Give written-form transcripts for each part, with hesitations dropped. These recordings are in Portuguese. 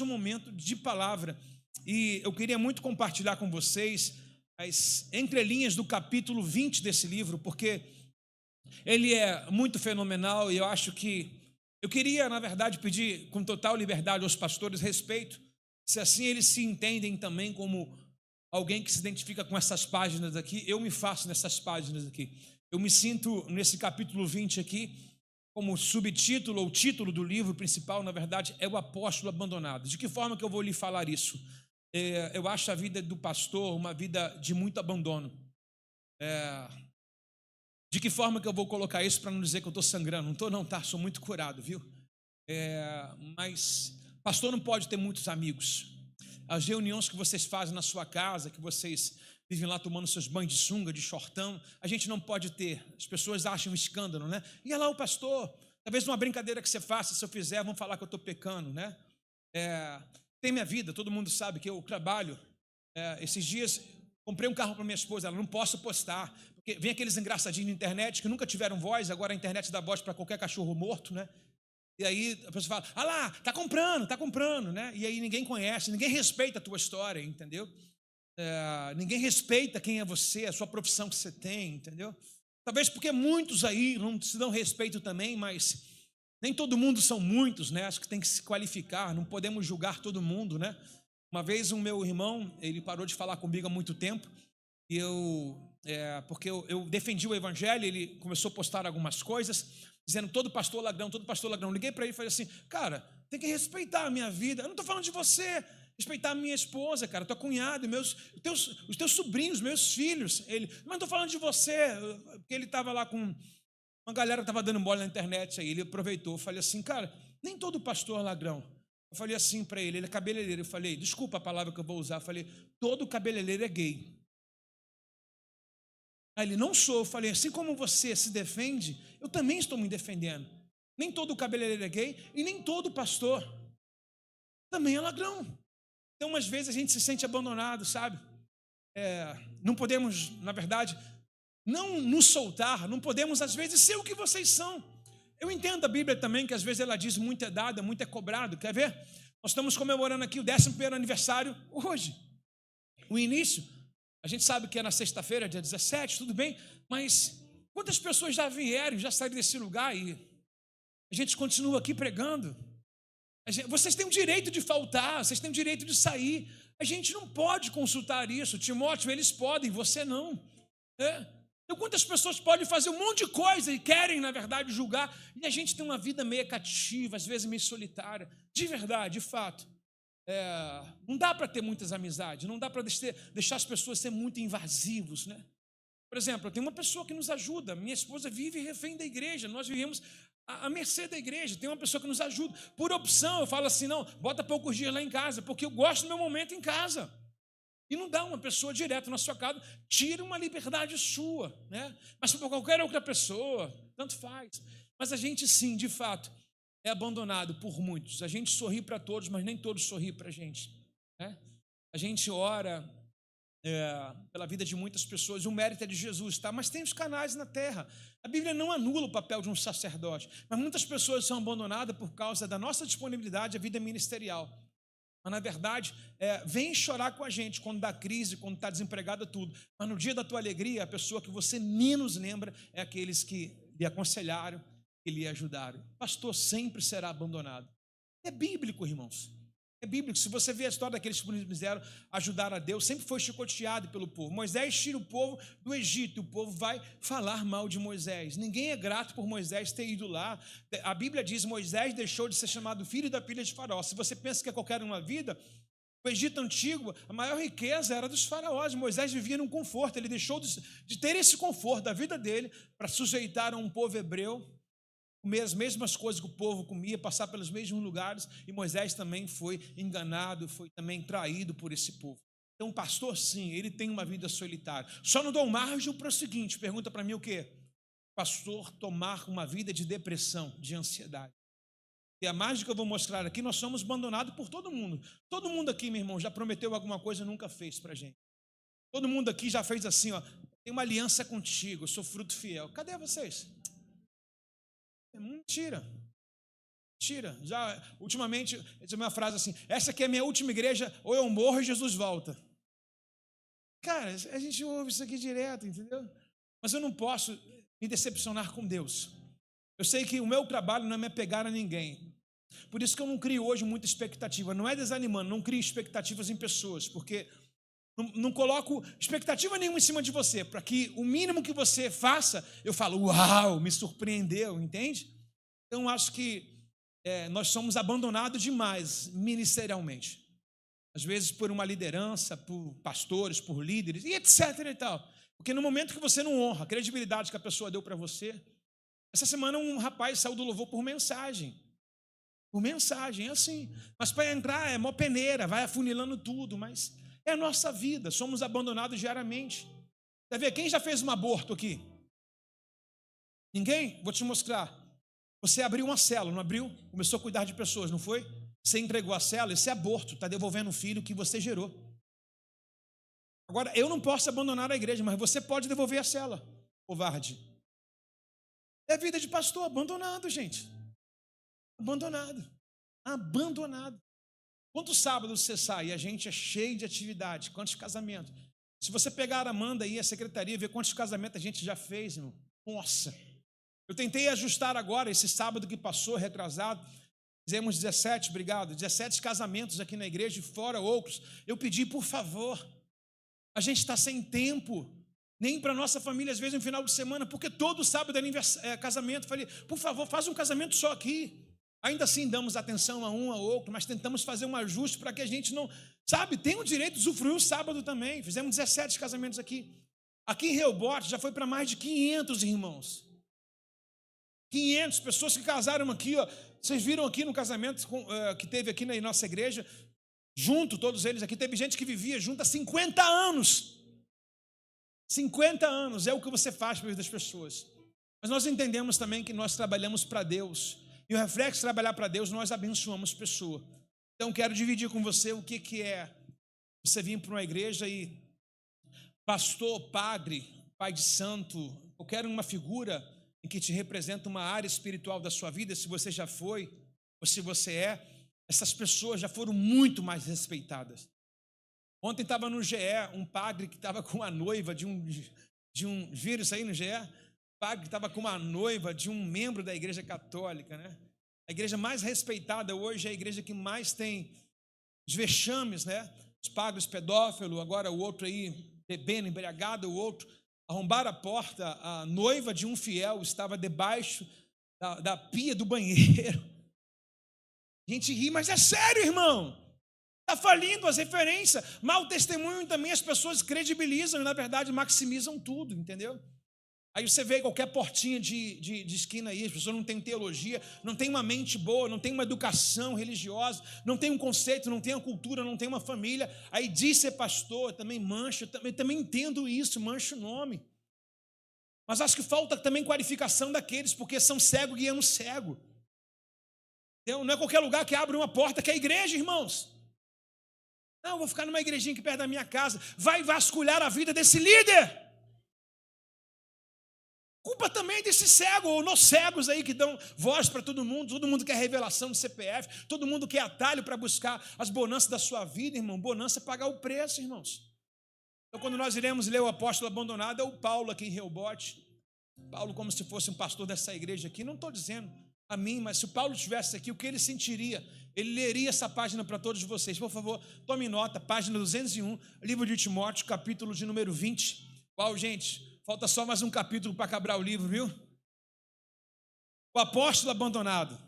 um momento de palavra, e eu queria muito compartilhar com vocês as entrelinhas do capítulo 20 desse livro, porque ele é muito fenomenal, e eu acho que eu queria, na verdade, pedir com total liberdade aos pastores respeito, se assim eles se entendem também como alguém que se identifica com essas páginas aqui. Eu me faço nessas páginas aqui, eu me sinto nesse capítulo 20 aqui, como subtítulo ou título do livro principal, na verdade, é o apóstolo abandonado. De que forma que eu vou lhe falar isso? Eu acho a vida do pastor uma vida de muito abandono. De que forma que eu vou colocar isso para não dizer que eu estou sangrando? Não estou não, tá? Sou muito curado, viu? Mas pastor não pode ter muitos amigos. As reuniões que vocês fazem na sua casa, que vocês vivem lá tomando seus banhos de sunga, de shortão, a gente não pode ter. As pessoas acham um escândalo, né? E lá o pastor, talvez uma brincadeira que você faça, se eu fizer, vão falar que eu estou pecando, né? Tem minha vida, todo mundo sabe que eu trabalho. Esses dias, comprei um carro para minha esposa, ela não posso postar, porque vem aqueles engraçadinhos na internet que nunca tiveram voz, agora a internet dá voz para qualquer cachorro morto, né? E aí a pessoa fala, lá, tá comprando, né? E aí ninguém conhece, ninguém respeita a tua história, entendeu? Ninguém respeita quem é você, a sua profissão que você tem, entendeu? Talvez porque muitos aí não se dão respeito também, mas nem todo mundo são muitos, né? Acho que tem que se qualificar, não podemos julgar todo mundo, né? Uma vez um meu irmão, ele parou de falar comigo há muito tempo, e porque eu defendi o evangelho, ele começou a postar algumas coisas, dizendo todo pastor ladrão. Liguei para ele e falei assim, cara, tem que respeitar a minha vida, eu não estou falando de você, respeitar a minha esposa, cara, tua cunhada, os teus sobrinhos, meus filhos. Ele, mas não estou falando de você, porque ele estava lá com uma galera que estava dando bola na internet, aí ele aproveitou. Eu falei assim, cara, nem todo pastor é ladrão. Eu falei assim para ele é cabeleireiro. Eu falei, desculpa a palavra que eu vou usar, eu falei, todo cabeleireiro é gay. Aí ele, não sou. Eu falei, assim como você se defende, eu também estou me defendendo. Nem todo cabeleireiro é gay e nem todo pastor também é ladrão. Então, umas vezes a gente se sente abandonado, sabe? Não podemos, na verdade, não nos soltar, não podemos, às vezes, ser o que vocês são. Eu entendo a Bíblia também, que às vezes ela diz muito é dado, muito é cobrado. Quer ver? Nós estamos comemorando aqui o 11º aniversário hoje. O início, a gente sabe que é na sexta-feira, dia 17, tudo bem, mas quantas pessoas já vieram, já saíram desse lugar e a gente continua aqui pregando? Vocês têm o direito de faltar, vocês têm o direito de sair. A gente não pode consultar isso. Timóteo, eles podem, você não. Então, quantas pessoas podem fazer um monte de coisa e querem, na verdade, julgar, e a gente tem uma vida meio cativa, às vezes meio solitária, de verdade, de fato. Não dá para ter muitas amizades, não dá para deixar as pessoas serem muito invasivos, né? Por exemplo, tem uma pessoa que nos ajuda, minha esposa vive refém da igreja, nós vivemos à mercê da igreja, tem uma pessoa que nos ajuda, por opção. Eu falo assim, não, bota poucos dias lá em casa, porque eu gosto do meu momento em casa. E não dá uma pessoa direto na sua casa, tira uma liberdade sua, né? Mas para qualquer outra pessoa, tanto faz. Mas a gente sim, de fato, é abandonado por muitos. A gente sorri para todos, mas nem todos sorriem para a gente, né? A gente ora pela vida de muitas pessoas, o mérito é de Jesus, tá? Mas tem os canais na terra. A Bíblia não anula o papel de um sacerdote, mas muitas pessoas são abandonadas por causa da nossa disponibilidade à vida ministerial. Mas na verdade, vem chorar com a gente quando dá crise, quando está desempregada, tudo. Mas no dia da tua alegria, a pessoa que você menos lembra é aqueles que lhe aconselharam, que lhe ajudaram. O pastor sempre será abandonado. É bíblico, irmãos. É bíblico. Se você vê a história daqueles que quiseram ajudar a Deus, sempre foi chicoteado pelo povo. Moisés tira o povo do Egito e o povo vai falar mal de Moisés. Ninguém é grato por Moisés ter ido lá. A Bíblia diz que Moisés deixou de ser chamado filho da filha de Faraó. Se você pensa que é qualquer uma vida, o Egito antigo, a maior riqueza era dos faraós. Moisés vivia num conforto. Ele deixou de ter esse conforto da vida dele para sujeitar a um povo hebreu, comer as mesmas coisas que o povo comia, passar pelos mesmos lugares, e Moisés também foi enganado, foi também traído por esse povo. Então o pastor, sim, ele tem uma vida solitária. Só não dou margem para o seguinte, pergunta para mim o quê? Pastor tomar uma vida de depressão, de ansiedade. E a margem que eu vou mostrar aqui, nós somos abandonados por todo mundo. Todo mundo aqui, meu irmão, já prometeu alguma coisa e nunca fez para a gente. Todo mundo aqui já fez assim, ó, tem uma aliança contigo, eu sou fruto fiel. Cadê vocês? É mentira. Mentira. Já, ultimamente, essa é uma frase assim, essa aqui é a minha última igreja, ou eu morro e Jesus volta. Cara, a gente ouve isso aqui direto, entendeu? Mas eu não posso me decepcionar com Deus. Eu sei que o meu trabalho não é me apegar a ninguém. Por isso que eu não crio hoje muita expectativa. Não é desanimando, não crio expectativas em pessoas, porque não coloco expectativa nenhuma em cima de você, para que o mínimo que você faça, eu falo, uau, me surpreendeu, entende? Então, acho que nós somos abandonados demais ministerialmente. Às vezes por uma liderança, por pastores, por líderes, e etc e tal. Porque no momento que você não honra a credibilidade que a pessoa deu para você. Essa semana um rapaz saiu do louvor por mensagem. Por mensagem, é assim. Mas para entrar é mó peneira, vai afunilando tudo, mas é a nossa vida, somos abandonados diariamente. Quer ver, quem já fez um aborto aqui? Ninguém? Vou te mostrar. Você abriu uma célula, não abriu? Começou a cuidar de pessoas, não foi? Você entregou a célula, esse é aborto, está devolvendo um filho que você gerou. Agora, eu não posso abandonar a igreja, mas você pode devolver a célula, covarde. É vida de pastor, abandonado, gente. Abandonado. Abandonado. Quantos sábados você sai e a gente é cheio de atividade? Quantos casamentos? Se você pegar a Amanda aí, a secretaria, ver quantos casamentos a gente já fez, irmão. Nossa. Eu tentei ajustar agora, esse sábado que passou, retrasado. Fizemos 17, obrigado, 17 casamentos aqui na igreja e fora outros. Eu pedi, por favor, a gente está sem tempo, nem para a nossa família, às vezes no final de semana, porque todo sábado é casamento. Falei, por favor, faz um casamento só aqui. Ainda assim damos atenção a um, a outro, mas tentamos fazer um ajuste para que a gente não, sabe, tem o direito de usufruir o sábado também. Fizemos 17 casamentos aqui. Aqui em Rehoboth já foi para mais de 500 irmãos. 500 pessoas que casaram aqui, ó. Vocês viram aqui no casamento que teve aqui na nossa igreja, junto, todos eles aqui, teve gente que vivia junto há 50 anos. 50 anos é o que você faz para a vida das pessoas. Mas nós entendemos também que nós trabalhamos para Deus. E o reflexo de trabalhar para Deus, nós abençoamos pessoa. Então, quero dividir com você o que é você vir para uma igreja e pastor, padre, pai de santo, eu quero uma figura em que te representa uma área espiritual da sua vida, se você já foi, ou se você essas pessoas já foram muito mais respeitadas. Ontem estava no GE, um padre que estava com a noiva de um viram isso aí no GE? Padre que estava com uma noiva de um membro da igreja católica, né? A igreja mais respeitada hoje é a igreja que mais tem os vexames, né? Os padres pedófilos, agora o outro aí bebendo, embriagado, o outro arrombar a porta, a noiva de um fiel estava debaixo da pia do banheiro. A gente ri, mas é sério, irmão. Está falindo as referências. Mau testemunho também as pessoas credibilizam e, na verdade, maximizam tudo, entendeu? Aí você vê qualquer portinha de esquina aí, as pessoas não têm teologia, não têm uma mente boa, não têm uma educação religiosa, não têm um conceito, não têm uma cultura, não têm uma família. Aí diz ser pastor, também mancha, também entendo isso, mancha o nome. Mas acho que falta também qualificação daqueles, porque são cego guiando cego. Entendeu? Não é qualquer lugar que abre uma porta que é igreja, irmãos. Não, vou ficar numa igrejinha aqui perto da minha casa. Vai vasculhar a vida desse líder. Culpa também desse cego, ou nos cegos aí que dão voz para todo mundo quer revelação de CPF, todo mundo quer atalho para buscar as bonanças da sua vida, irmão. Bonança é pagar o preço, irmãos. Então, quando nós iremos ler o apóstolo abandonado, é o Paulo aqui em Rehoboth. Paulo, como se fosse um pastor dessa igreja aqui, não estou dizendo a mim, mas se o Paulo estivesse aqui, o que ele sentiria? Ele leria essa página para todos vocês. Por favor, tome nota, página 201, livro de Timóteo, capítulo de número 20. Qual, gente? Falta só mais um capítulo para acabar o livro, viu? O apóstolo abandonado.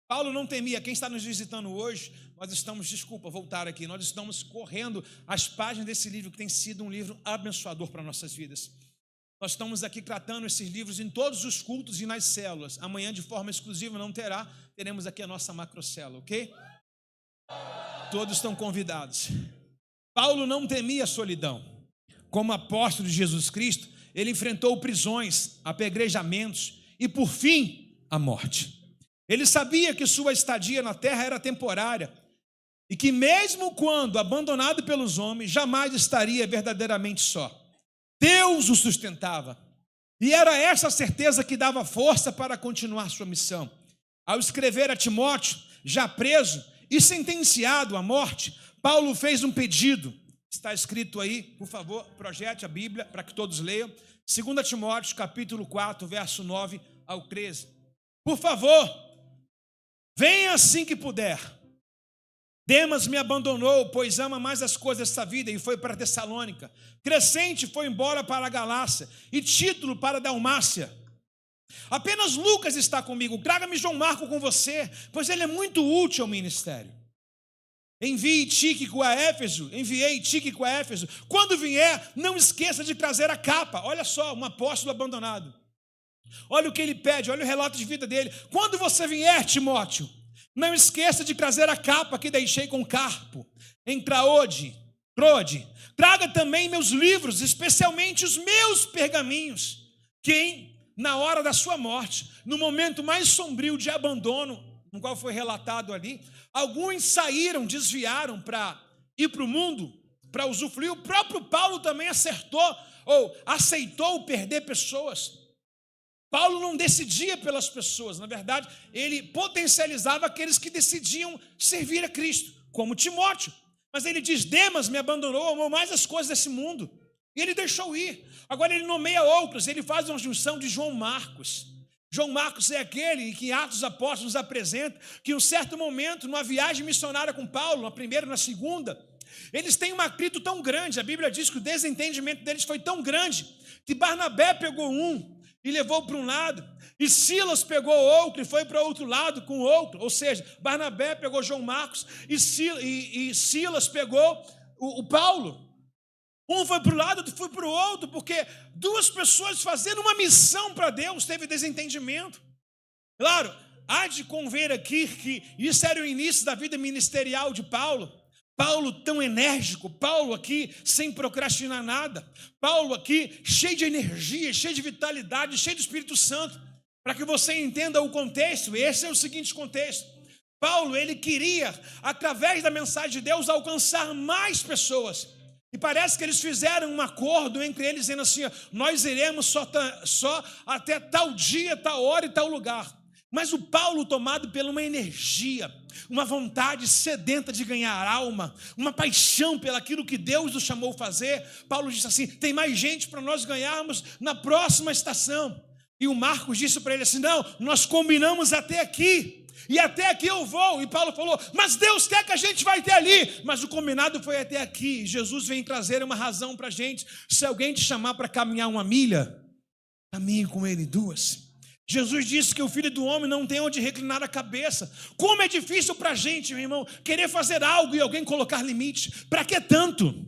Paulo não temia. Quem está nos visitando hoje, nós estamos, voltar aqui, nós estamos correndo as páginas desse livro, que tem sido um livro abençoador para nossas vidas. Nós estamos aqui tratando esses livros em todos os cultos e nas células. Amanhã, de forma exclusiva, não terá. Teremos aqui a nossa macrocélula, ok? Todos estão convidados. Paulo não temia a solidão. Como apóstolo de Jesus Cristo, ele enfrentou prisões, apedrejamentos e, por fim, a morte. Ele sabia que sua estadia na terra era temporária e que, mesmo quando abandonado pelos homens, jamais estaria verdadeiramente só. Deus o sustentava. E era essa certeza que dava força para continuar sua missão. Ao escrever a Timóteo, já preso e sentenciado à morte, Paulo fez um pedido. Está escrito aí, por favor, projete a Bíblia para que todos leiam. 2 Timóteo, capítulo 4, verso 9 ao 13. Por favor, venha assim que puder. Demas me abandonou, pois ama mais as coisas dessa vida, e foi para Tessalônica. Crescente foi embora para a Galácia, e Título para a Dalmácia. Apenas Lucas está comigo. Traga-me João Marco com você, pois ele é muito útil ao ministério. Enviei Tíquico a Éfeso. Quando vier, não esqueça de trazer a capa. Olha só, um apóstolo abandonado. Olha o que ele pede, olha o relato de vida dele. Quando você vier, Timóteo, não esqueça de trazer a capa que deixei com Carpo, em Trode. Traga também meus livros, especialmente os meus pergaminhos, que na hora da sua morte, no momento mais sombrio de abandono, no qual foi relatado ali, alguns saíram, desviaram para ir para o mundo, para usufruir. O próprio Paulo também aceitou perder pessoas. Paulo não decidia pelas pessoas, na verdade, ele potencializava aqueles que decidiam servir a Cristo, como Timóteo. Mas ele diz: Demas me abandonou, amou mais as coisas desse mundo, e ele deixou ir. Agora ele nomeia outros, ele faz uma junção de João Marcos. João Marcos é aquele que em Atos dos Apóstolos nos apresenta que em um certo momento, numa viagem missionária com Paulo, na primeira e na segunda, eles têm um atrito tão grande, a Bíblia diz que o desentendimento deles foi tão grande, que Barnabé pegou um e levou para um lado, e Silas pegou outro e foi para outro lado com outro. Ou seja, Barnabé pegou João Marcos e Silas pegou o Paulo. Um foi para um lado, outro foi para o outro, porque duas pessoas fazendo uma missão para Deus teve desentendimento. Claro, há de conver aqui que isso era o início da vida ministerial de Paulo. Paulo tão enérgico, Paulo aqui sem procrastinar nada, Paulo aqui cheio de energia, cheio de vitalidade, cheio do Espírito Santo. Para que você entenda o contexto, esse é o seguinte contexto. Paulo, ele queria, através da mensagem de Deus, alcançar mais pessoas. E parece que eles fizeram um acordo entre eles, dizendo assim: nós iremos só até tal dia, tal hora e tal lugar. Mas o Paulo, tomado por uma energia, uma vontade sedenta de ganhar alma, uma paixão pelaquilo que Deus nos chamou a fazer, Paulo disse assim: tem mais gente para nós ganharmos na próxima estação. E o Marcos disse para ele assim: não, nós combinamos até aqui, e até aqui eu vou. E Paulo falou: mas Deus quer que a gente vai até ali. Mas o combinado foi até aqui. Jesus vem trazer uma razão para a gente. Se alguém te chamar para caminhar 1 milha, caminhe com ele 2. Jesus disse que o Filho do Homem não tem onde reclinar a cabeça. Como é difícil para a gente, meu irmão, querer fazer algo e alguém colocar limite. Para que tanto?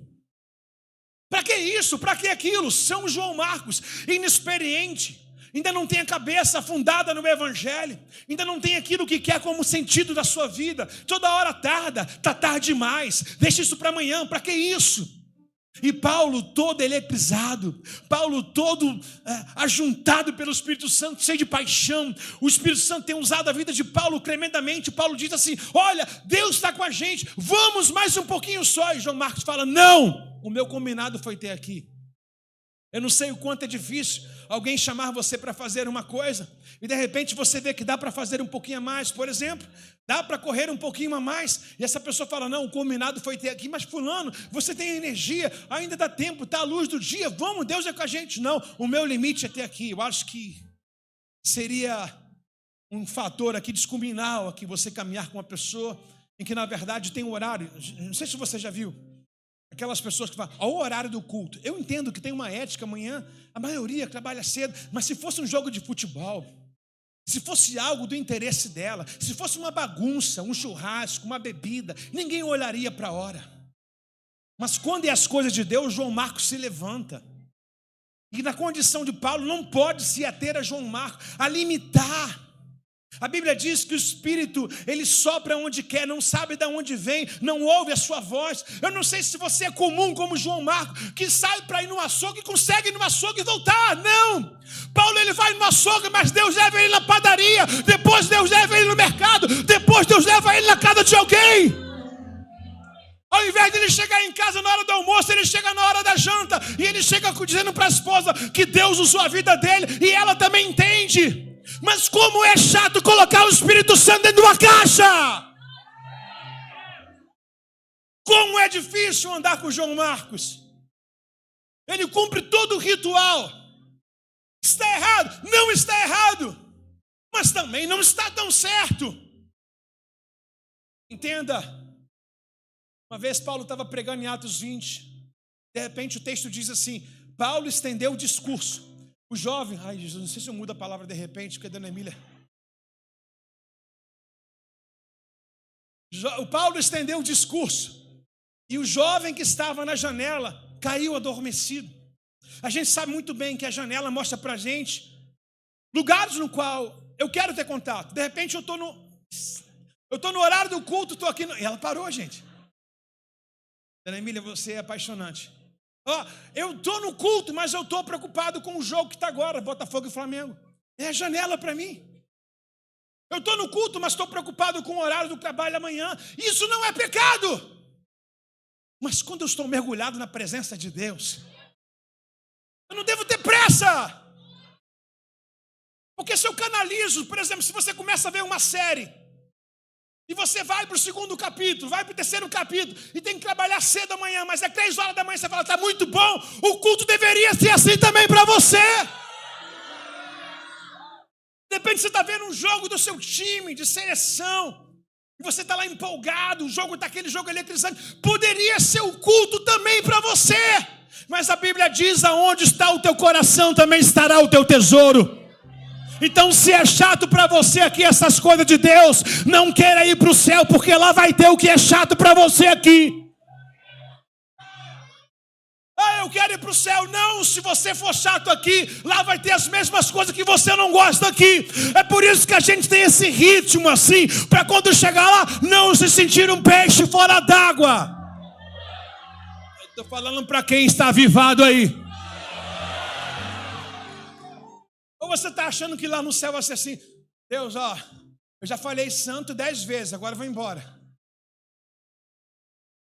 Para que isso? Para que aquilo? São João Marcos, inexperiente, ainda não tem a cabeça afundada no Evangelho, ainda não tem aquilo que quer como sentido da sua vida. Toda hora tarda, está tarde demais, deixa isso para amanhã. Para que isso? E Paulo todo eletrizado, Paulo todo ajuntado pelo Espírito Santo, cheio de paixão. O Espírito Santo tem usado a vida de Paulo tremendamente. Paulo diz assim: olha, Deus está com a gente, vamos mais um pouquinho só. E João Marcos fala: não, o meu combinado foi ter aqui. Eu não sei o quanto é difícil alguém chamar você para fazer uma coisa e de repente você vê que dá para fazer um pouquinho a mais. Por exemplo, dá para correr um pouquinho a mais e essa pessoa fala: não, o combinado foi ter aqui. Mas fulano, você tem energia, ainda dá tempo, está a luz do dia, vamos, Deus é com a gente. Não, o meu limite é ter aqui. Eu acho que seria um fator aqui descomunal aqui você caminhar com uma pessoa em que na verdade tem um horário. Não sei se você já viu aquelas pessoas que falam: ao horário do culto. Eu entendo que tem uma ética amanhã, a maioria trabalha cedo, mas se fosse um jogo de futebol, se fosse algo do interesse dela, se fosse uma bagunça, um churrasco, uma bebida, ninguém olharia para a hora. Mas quando é as coisas de Deus, João Marcos se levanta. E na condição de Paulo, não pode se ater a João Marcos, a limitar. A Bíblia diz que o Espírito, ele sopra onde quer, não sabe de onde vem, não ouve a sua voz. Eu não sei se você é comum como João Marcos, que sai para ir no açougue e consegue ir no açougue e voltar. Não! Paulo, ele vai no açougue, mas Deus leva ele na padaria, depois Deus leva ele no mercado, depois Deus leva ele na casa de alguém. Ao invés de ele chegar em casa na hora do almoço, ele chega na hora da janta, e ele chega dizendo para a esposa que Deus usou a vida dele, e ela também entende. Mas como é chato colocar o Espírito Santo dentro de uma caixa! Como é difícil andar com João Marcos. Ele cumpre todo o ritual. Está errado? Não está errado. Mas também não está tão certo. Entenda. Uma vez Paulo estava pregando em Atos 20. De repente o texto diz assim: Paulo estendeu o discurso. O jovem, ai Jesus, não sei se eu mudo a palavra de repente, porque a dona Emília. O Paulo estendeu o discurso. E o jovem que estava na janela caiu adormecido. A gente sabe muito bem que a janela mostra pra gente lugares no qual eu quero ter contato. De repente eu estou no horário do culto, estou aqui. E ela parou, gente. Dona Emília, você é apaixonante. Eu estou no culto, mas eu estou preocupado com o jogo que está agora, Botafogo e Flamengo. É a janela para mim. Eu estou no culto, mas estou preocupado com o horário do trabalho amanhã. Isso não é pecado. Mas quando eu estou mergulhado na presença de Deus, eu não devo ter pressa. Porque se eu canalizo, por exemplo, se você começa a ver uma série, e você vai para o 2º capítulo, vai para o 3º capítulo, e tem que trabalhar cedo amanhã, mas é 3 horas da manhã, você fala, está muito bom, o culto deveria ser assim também para você. De repente você está vendo um jogo do seu time, de seleção, e você está lá empolgado, o jogo está aquele jogo eletrizante, poderia ser o culto também para você. Mas a Bíblia diz, aonde está o teu coração, também estará o teu tesouro. Então, se é chato para você aqui essas coisas de Deus, não queira ir para o céu, porque lá vai ter o que é chato para você aqui. Eu quero ir para o céu. Não, se você for chato aqui, lá vai ter as mesmas coisas que você não gosta aqui. É por isso que a gente tem esse ritmo assim, para quando chegar lá, não se sentir um peixe fora d'água. Eu estou falando para quem está avivado aí. Ou você está achando que lá no céu vai ser assim, Deus, eu já falei santo 10 vezes, agora eu vou embora.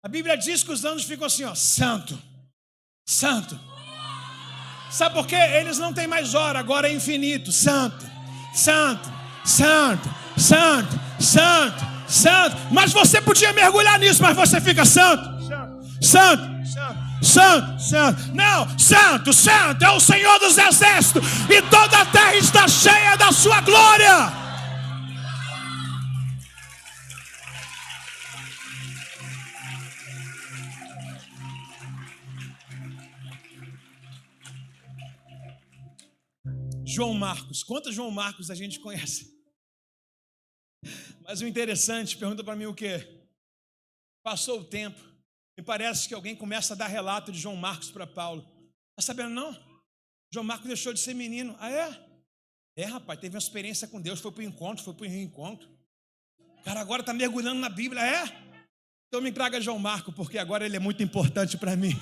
A Bíblia diz que os anjos ficam assim, santo, santo. Sabe por quê? Eles não têm mais hora, agora é infinito. Santo, santo, santo, santo, santo, santo. Mas você podia mergulhar nisso, mas você fica santo, santo, santo. Santo, santo, não, santo, santo é o Senhor dos Exércitos, e toda a terra está cheia da sua glória. João Marcos, quantos João Marcos a gente conhece? Mas o interessante, pergunta para mim o quê? Passou o tempo. E parece que alguém começa a dar relato de João Marcos para Paulo. Está sabendo não? João Marcos deixou de ser menino. Ah, é? É, rapaz, teve uma experiência com Deus, foi para o encontro, foi para o reencontro. O cara agora está mergulhando na Bíblia, é? Então me traga João Marcos, porque agora ele é muito importante para mim.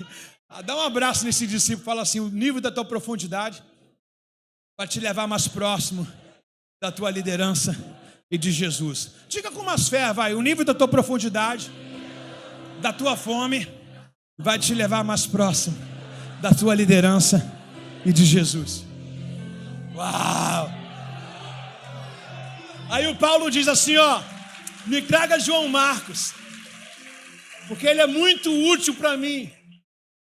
Dá um abraço nesse discípulo, fala assim, o nível da tua profundidade vai te levar mais próximo da tua liderança e de Jesus. Diga com mais fé, vai, o nível da tua profundidade, da tua fome, vai te levar mais próximo da tua liderança e de Jesus. Uau! Aí o Paulo diz assim, me traga João Marcos, porque ele é muito útil para mim.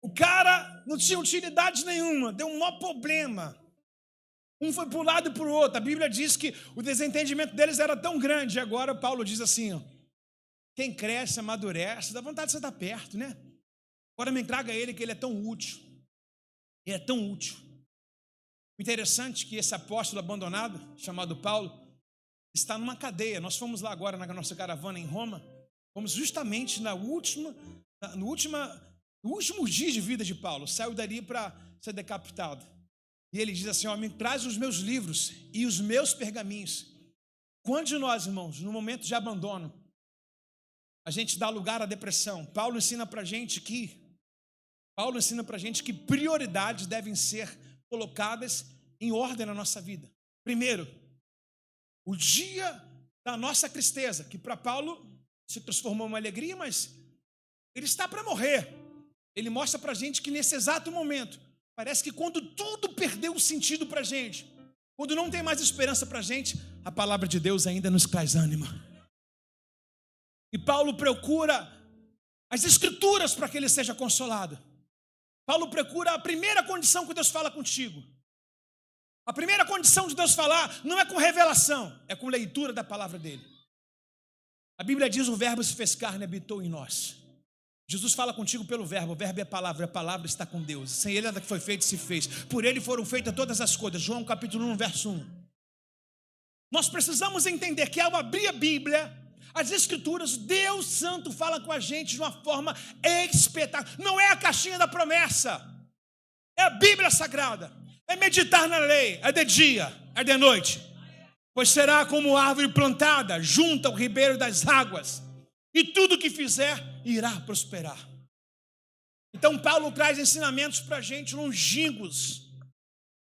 O cara não tinha utilidade nenhuma, deu um maior problema. Um foi para um lado e para o outro. A Bíblia diz que o desentendimento deles era tão grande. E agora Paulo diz assim, quem cresce, amadurece, dá vontade de você estar perto, né? Agora me traga ele, que ele é tão útil. Ele é tão útil. O interessante é que esse apóstolo abandonado, chamado Paulo, está numa cadeia. Nós fomos lá agora na nossa caravana em Roma. Fomos justamente no último dia de vida de Paulo. Saiu dali para ser decapitado. E ele diz assim, me traz os meus livros e os meus pergaminhos. Quantos de nós, irmãos, no momento de abandono, a gente dá lugar à depressão? Paulo ensina para a gente que prioridades devem ser colocadas em ordem na nossa vida. Primeiro, o dia da nossa tristeza, que para Paulo se transformou em uma alegria, mas ele está para morrer. Ele mostra para a gente que nesse exato momento, parece que quando tudo perdeu o sentido para a gente, Quando não tem mais esperança para a gente, a palavra de Deus ainda nos traz ânimo. E Paulo procura as escrituras para que ele seja consolado. Paulo procura a primeira condição que Deus fala contigo. A primeira condição de Deus falar não é com revelação, é com leitura da palavra dele. A Bíblia diz: o verbo se fez carne e habitou em nós. Jesus fala contigo pelo verbo, o verbo é a palavra está com Deus. Sem ele nada que foi feito se fez. Por ele foram feitas todas as coisas. João capítulo 1, verso 1. Nós precisamos entender que ao abrir a Bíblia, as escrituras, Deus Santo fala com a gente de uma forma espetacular. Não é a caixinha da promessa, é a Bíblia Sagrada. É meditar na lei, é de dia, é de noite. Pois será como árvore plantada junto ao ribeiro das águas, e tudo que fizer irá prosperar. Então Paulo traz ensinamentos para a gente longínquos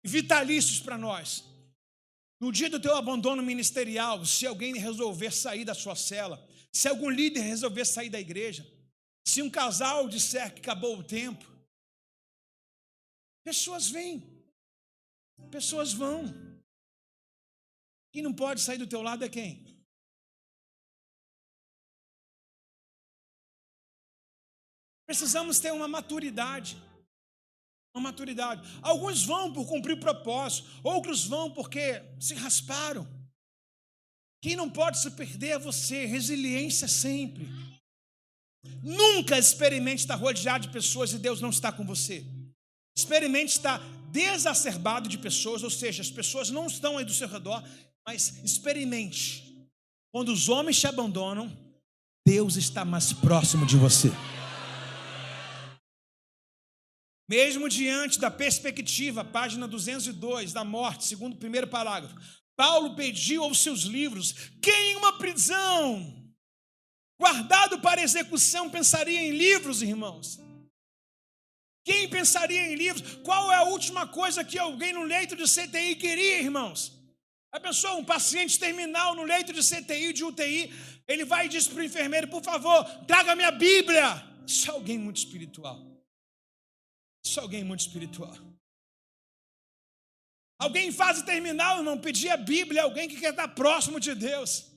e vitalícios para nós. No dia do teu abandono ministerial, se alguém resolver sair da sua cela, se algum líder resolver sair da igreja, se um casal disser que acabou o tempo, pessoas vêm, pessoas vão. Quem não pode sair do teu lado é quem? Precisamos ter uma maturidade. Uma maturidade. Alguns vão por cumprir o propósito, outros vão porque se rasparam. Quem não pode se perder é você. Resiliência sempre. Nunca experimente estar rodeado de pessoas e Deus não está com você. Experimente estar desacerbado de pessoas, ou seja, as pessoas não estão aí do seu redor, mas experimente. Quando os homens te abandonam, Deus está mais próximo de você. Mesmo diante da perspectiva, página 202, da morte, segundo o primeiro parágrafo, Paulo pediu aos seus livros: quem em uma prisão, guardado para execução, pensaria em livros, irmãos? Quem pensaria em livros? Qual é a última coisa que alguém no leito de CTI queria, irmãos? A pessoa, um paciente terminal no leito de CTI, de UTI, ele vai e diz para o enfermeiro: por favor, traga minha Bíblia. Isso é alguém muito espiritual. Isso é alguém muito espiritual. Alguém em fase terminal, irmão, pedir a Bíblia, alguém que quer estar próximo de Deus.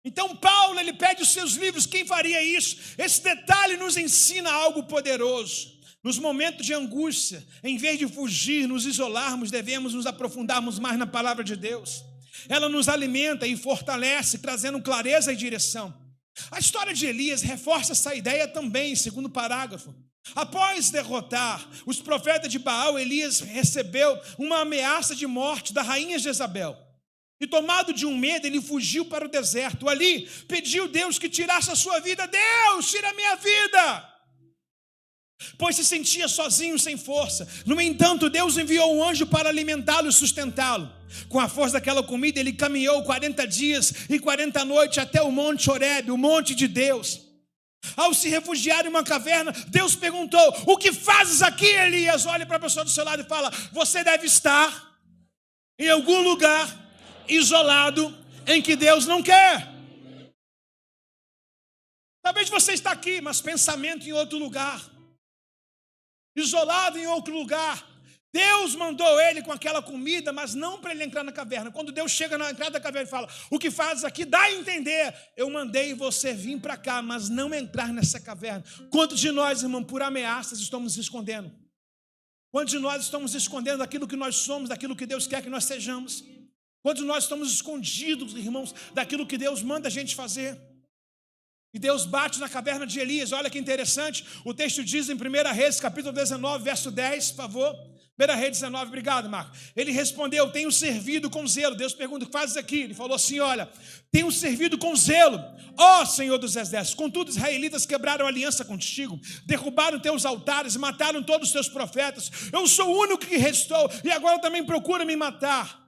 Então Paulo, ele pede os seus livros. Quem faria isso? Esse detalhe nos ensina algo poderoso. Nos momentos de angústia, em vez de fugir, nos isolarmos, devemos nos aprofundarmos mais na palavra de Deus. Ela nos alimenta e fortalece, trazendo clareza e direção. A história de Elias reforça essa ideia também, segundo parágrafo. Após derrotar os profetas de Baal, Elias recebeu uma ameaça de morte da rainha Jezabel. E tomado de um medo, ele fugiu para o deserto. Ali, pediu a Deus que tirasse a sua vida. Deus, tira a minha vida! Pois se sentia sozinho, sem força. No entanto, Deus enviou um anjo para alimentá-lo e sustentá-lo. Com a força daquela comida, ele caminhou 40 dias e 40 noites até o monte Horebe, o monte de Deus. Ao se refugiar em uma caverna, Deus perguntou: o que fazes aqui, Elias? Olha para a pessoa do seu lado e fala: você deve estar em algum lugar isolado em que Deus não quer. Talvez você está aqui, mas pensamento em outro lugar, isolado em outro lugar. Deus mandou ele com aquela comida, mas não para ele entrar na caverna. Quando Deus chega na entrada da caverna e fala: o que fazes aqui? Dá a entender: eu mandei você vir para cá, mas não entrar nessa caverna. Quantos de nós, irmão, por ameaças estamos nos escondendo? Quantos de nós estamos escondendo daquilo que nós somos, daquilo que Deus quer que nós sejamos? Quantos de nós estamos escondidos, irmãos, daquilo que Deus manda a gente fazer? E Deus bate na caverna de Elias. Olha que interessante, o texto diz em 1 Reis, capítulo 19, verso 10, por favor. 1 Reis 19, obrigado, Marco. Ele respondeu: tenho servido com zelo. Deus pergunta: o que fazes aqui? Ele falou assim: olha, tenho servido com zelo, ó Senhor dos exércitos. Contudo, os israelitas quebraram aliança contigo, derrubaram teus altares, mataram todos os teus profetas. Eu sou o único que restou, e agora também procura me matar.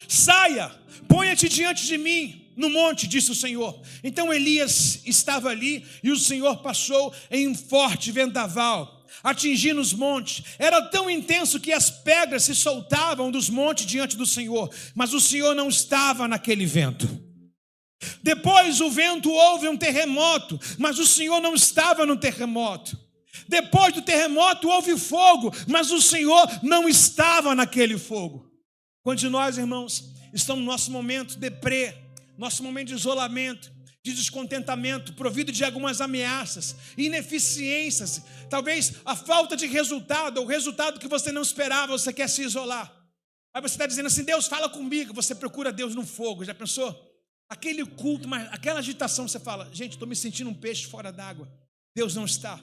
Saia, ponha-te diante de mim no monte, disse o Senhor. Então Elias estava ali, e o Senhor passou em um forte vendaval, atingindo os montes. Era tão intenso que as pedras se soltavam dos montes diante do Senhor, mas o Senhor não estava naquele vento. Depois o vento houve um terremoto, mas o Senhor não estava no terremoto. Depois do terremoto houve fogo, mas o Senhor não estava naquele fogo. Quantos de nós, irmãos, estamos no nosso momento deprê, nosso momento de isolamento, de descontentamento, provido de algumas ameaças, ineficiências, talvez a falta de resultado, ou o resultado que você não esperava, você quer se isolar. Aí você está dizendo assim, Deus fala comigo, você procura Deus no fogo, já pensou? Aquele culto, aquela agitação, você fala, gente, estou me sentindo um peixe fora d'água, Deus não está.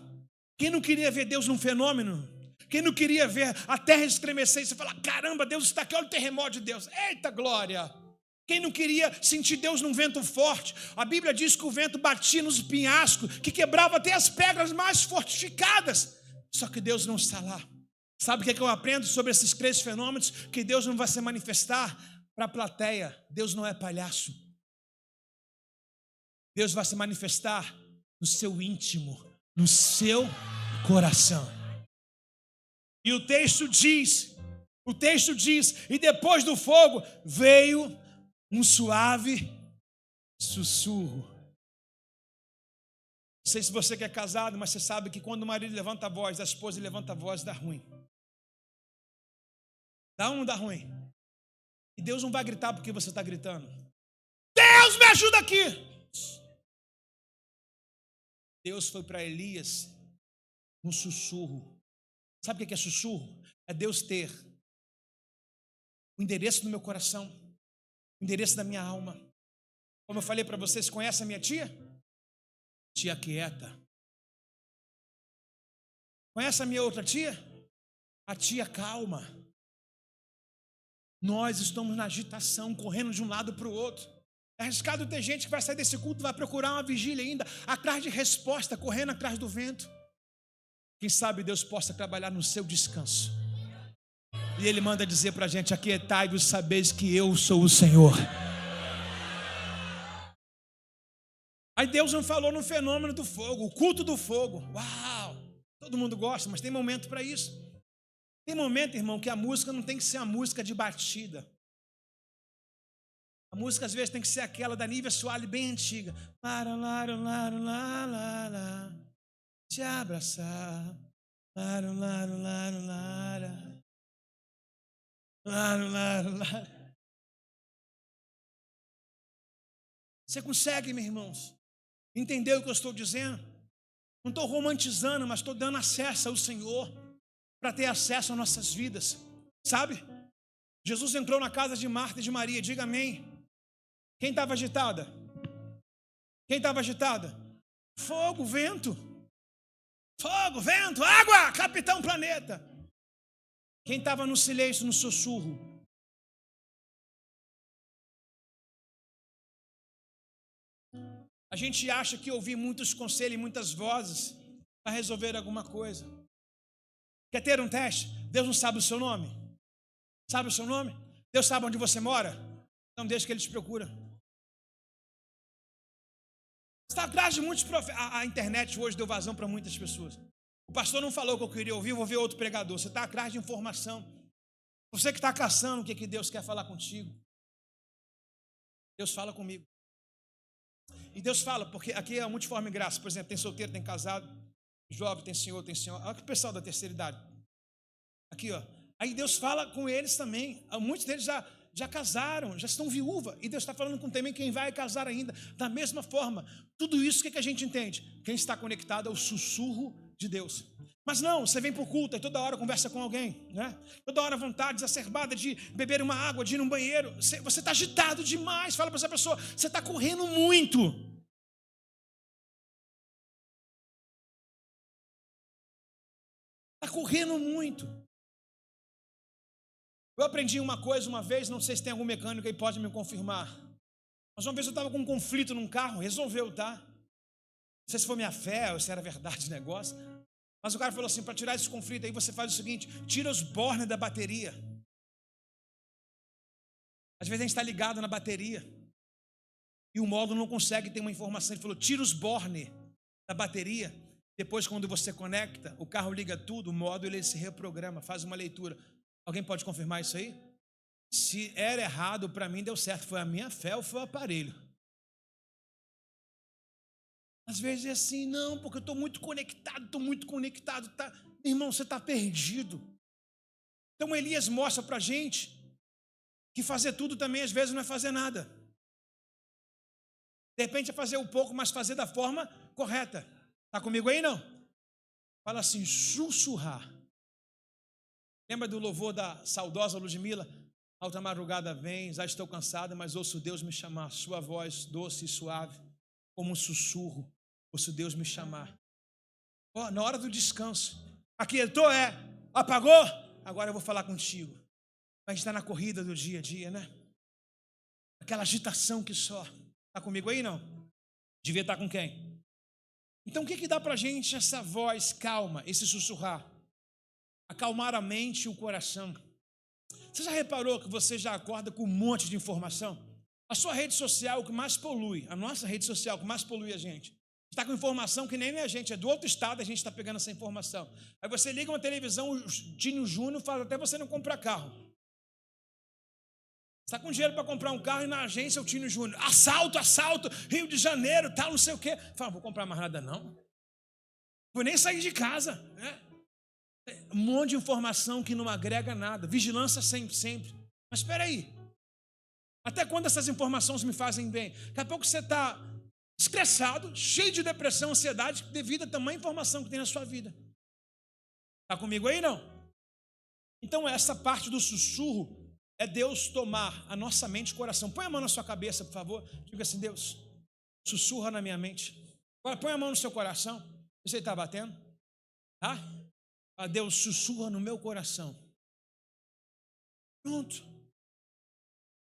Quem não queria ver Deus num fenômeno? Quem não queria ver a terra estremecer e você fala, caramba, Deus está aqui, olha o terremoto de Deus, eita glória! Quem não queria sentir Deus num vento forte? A Bíblia diz que o vento batia nos penhascos, que quebrava até as pedras mais fortificadas. Só que Deus não está lá. Sabe o que eu aprendo sobre esses 3 fenômenos? Que Deus não vai se manifestar para a plateia. Deus não é palhaço. Deus vai se manifestar no seu íntimo, no seu coração. E o texto diz, e depois do fogo veio um suave sussurro. Não sei se você que é casado, mas você sabe que quando o marido levanta a voz, a esposa levanta a voz, dá ruim. Dá um, dá ruim. E Deus não vai gritar porque você está gritando. Deus, me ajuda aqui! Deus foi para Elias um sussurro. Sabe o que é sussurro? É Deus ter o endereço do meu coração, o endereço da minha alma. Como eu falei para vocês, conhece a minha tia? Tia quieta. Conhece a minha outra tia? A tia calma. Nós estamos na agitação, correndo de um lado para o outro. É arriscado ter gente que vai sair desse culto, vai procurar uma vigília ainda, atrás de resposta, correndo atrás do vento. Quem sabe Deus possa trabalhar no seu descanso. E Ele manda dizer para a gente, aquietai-vos, sabeis que eu sou o Senhor. Aí Deus não falou no fenômeno do fogo, o culto do fogo. Uau! Todo mundo gosta, mas tem momento para isso. Tem momento, irmão, que a música não tem que ser a música de batida. A música às vezes tem que ser aquela da Nívia Soares bem antiga. Lara, lara, lara, lara, lara, te abraçar. Lara, lara, lara, lara. Lara, lara, lara. Você consegue, meus irmãos, entender o que eu estou dizendo? Não estou romantizando, mas estou dando acesso ao Senhor para ter acesso às nossas vidas, sabe? Jesus entrou na casa de Marta e de Maria, diga amém. Quem estava agitada? Quem estava agitada? Fogo, vento. Fogo, vento, água, capitão planeta. Quem estava no silêncio, no sussurro? A gente acha que ouvir muitos conselhos e muitas vozes para resolver alguma coisa. Quer ter um teste? Deus não sabe o seu nome? Sabe o seu nome? Deus sabe onde você mora? Então deixa que Ele te procura. Está atrás de muitos profetas. A internet hoje deu vazão para muitas pessoas. O pastor não falou o que eu queria ouvir, eu vou ver outro pregador. Você está atrás de informação. Você que está caçando o que Deus quer falar contigo. Deus fala comigo. E Deus fala, porque aqui é a multiforme graça. Por exemplo, tem solteiro, tem casado, jovem, tem senhor, tem senhora. Olha que o pessoal da terceira idade. Aqui, ó. Aí Deus fala com eles também. Muitos deles já casaram, já estão viúva. E Deus está falando com também quem vai casar ainda. Da mesma forma, tudo isso, o que a gente entende? Quem está conectado ao sussurro de Deus. Mas não, você vem para o culto e toda hora conversa com alguém, né? Toda hora vontade exacerbada de beber uma água, de ir num banheiro. Você está agitado demais. Fala para essa pessoa, você está correndo muito. Está correndo muito. Eu aprendi uma coisa uma vez, não sei se tem algum mecânico aí que pode me confirmar. Mas uma vez eu estava com um conflito num carro, resolveu, tá? Não sei se foi minha fé ou se era verdade o negócio. Mas o cara falou assim, para tirar esse conflito aí você faz o seguinte, tira os bornes da bateria. Às vezes a gente está ligado na bateria e o módulo não consegue ter uma informação. Ele falou, tira os bornes da bateria. Depois quando você conecta, o carro liga tudo, o módulo ele se reprograma, faz uma leitura. Alguém pode confirmar isso aí? Se era errado, para mim deu certo. Foi a minha fé ou foi o aparelho? Às vezes é assim, não, porque eu estou muito conectado. Tá? Irmão, você está perdido. Então Elias mostra para a gente que fazer tudo também às vezes não é fazer nada. De repente é fazer um pouco, mas fazer da forma correta. Está comigo aí, não? Fala assim, sussurrar. Lembra do louvor da saudosa Ludmila? Alta madrugada vem, já estou cansada, mas ouço Deus me chamar. Sua voz doce e suave, como um sussurro, ouço Deus me chamar. Na hora do descanso, aquietou, apagou? Agora eu vou falar contigo. A gente está na corrida do dia a dia, né? Aquela agitação que só. Está comigo aí, não? Devia estar com quem? Então o que dá para a gente essa voz calma, esse sussurrar? Acalmar a mente e o coração. Você já reparou que você já acorda com um monte de informação? A sua rede social é o que mais polui, a nossa rede social é o que mais polui a gente. Está com informação que nem a gente, é do outro estado, a gente está pegando essa informação. Aí você liga uma televisão, o Tínio Júnior fala até você não comprar carro. Você está com dinheiro para comprar um carro e na agência o Tínio Júnior, assalto, Rio de Janeiro, tal, não sei o quê. Fala, vou comprar mais nada não. Vou nem sair de casa, né? Um monte de informação que não agrega nada. Vigilância sempre. Mas espera aí. Até quando essas informações me fazem bem? Daqui a pouco você está estressado, cheio de depressão, ansiedade, devido à tamanha informação que tem na sua vida. Está comigo aí, não? Então essa parte do sussurro é Deus tomar a nossa mente e coração. Põe a mão na sua cabeça, por favor. Diga assim, Deus, sussurra na minha mente. Agora põe a mão no seu coração. Você está batendo? Tá? Deus, sussurra no meu coração. Pronto.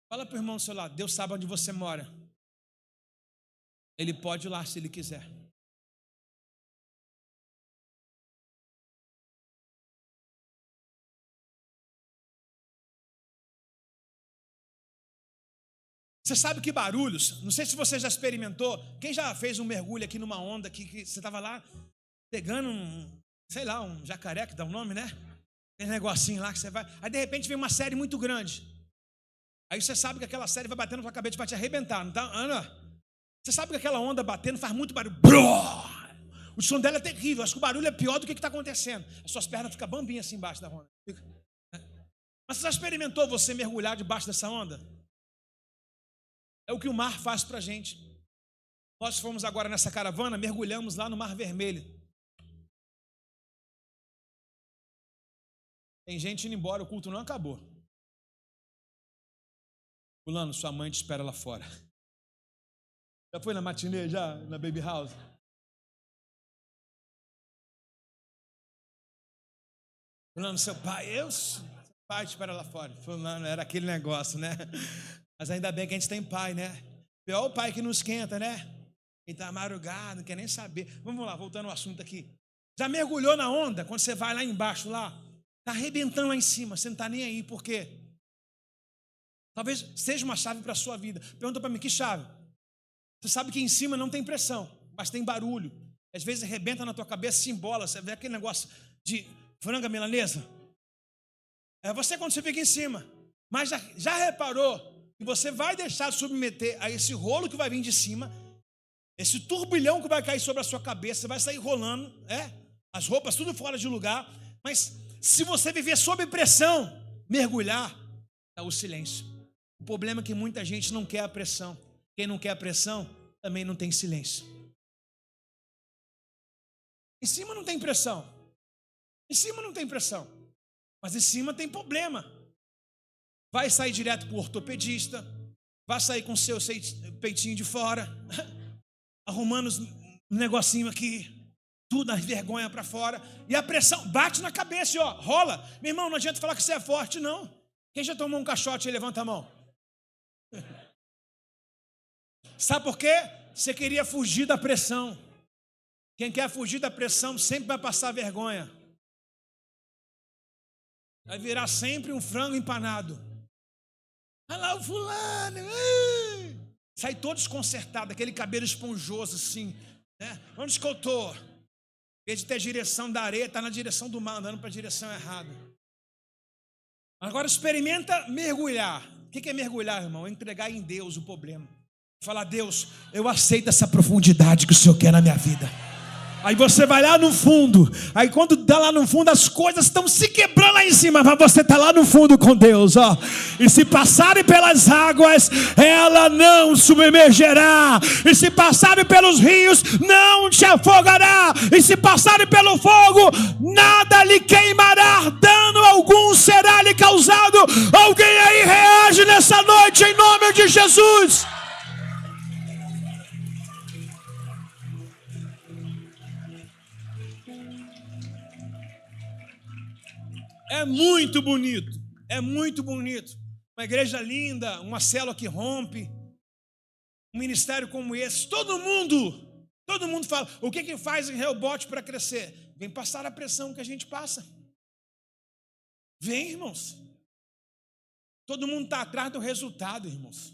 Fala para o irmão do seu lado, Deus sabe onde você mora. Ele pode ir lá se ele quiser. Você sabe que barulhos, não sei se você já experimentou, quem já fez um mergulho aqui numa onda, que você estava lá pegando um jacaré, que dá um nome, né? Aquele negocinho lá que você vai, aí de repente vem uma série muito grande, aí você sabe que aquela série vai batendo na sua cabeça, vai te arrebentar, não tá, Ana? Você sabe que aquela onda batendo faz muito barulho, o som dela é terrível, acho que o barulho é pior do que está acontecendo, as suas pernas ficam bambinhas assim embaixo da onda. Mas você já experimentou você mergulhar debaixo dessa onda? É o que o mar faz para a gente. Nós fomos agora nessa caravana, mergulhamos lá no Mar Vermelho. Tem gente indo embora, o culto não acabou. Fulano, sua mãe te espera lá fora. Já foi na matinê, já? Na Baby House? Fulano, seu pai te espera lá fora. Fulano, era aquele negócio, né? Mas ainda bem que a gente tem pai, né? Pior o pai que não esquenta, né? Quem está madrugado, não quer nem saber. Vamos lá, voltando ao assunto aqui. Já mergulhou na onda? Quando você vai lá embaixo, lá, está arrebentando lá em cima, você não está nem aí, por quê? Talvez seja uma chave para a sua vida. Pergunta para mim, que chave? Você sabe que em cima não tem pressão, mas tem barulho. Às vezes arrebenta na tua cabeça, se embola, você vê aquele negócio de franga milanesa. É você quando você fica em cima. Mas já reparou que você vai deixar de submeter a esse rolo que vai vir de cima, esse turbilhão que vai cair sobre a sua cabeça, você vai sair rolando, as roupas tudo fora de lugar, mas se você viver sob pressão, mergulhar, é o silêncio. O problema é que muita gente não quer a pressão. Quem não quer a pressão, também não tem silêncio. Em cima não tem pressão. Em cima não tem pressão. Mas em cima tem problema. Vai sair direto para o ortopedista, vai sair com o seu peitinho de fora, arrumando um negocinho aqui, tudo as vergonha para fora, e a pressão bate na cabeça, ó, rola. Meu irmão, não adianta falar que você é forte, não. Quem já tomou um caixote, levanta a mão. Sabe por quê? Você queria fugir da pressão. Quem quer fugir da pressão sempre vai passar vergonha. Vai virar sempre um frango empanado. Olha lá o fulano. Sai todo desconcertado, aquele cabelo esponjoso assim, né? Onde que eu estou? Em vez de ter direção da areia, está na direção do mar, andando para a direção errada. Agora experimenta mergulhar. O que é mergulhar, irmão? É entregar em Deus o problema. Falar, Deus, eu aceito essa profundidade que o Senhor quer na minha vida. Aí você vai lá no fundo. Aí quando está lá no fundo, as coisas estão se quebrando lá em cima. Mas você está lá no fundo com Deus, ó. E se passarem pelas águas, ela não submergerá. E se passarem pelos rios, não te afogará. E se passarem pelo fogo, nada lhe queimará. Dano algum será lhe causado. Alguém aí reage nessa noite em nome de Jesus. É muito bonito, é muito bonito. Uma igreja linda, uma célula que rompe, um ministério como esse. Todo mundo fala, o que faz em Rehobote para crescer? Vem passar a pressão que a gente passa. Vem, irmãos. Todo mundo está atrás do resultado, irmãos.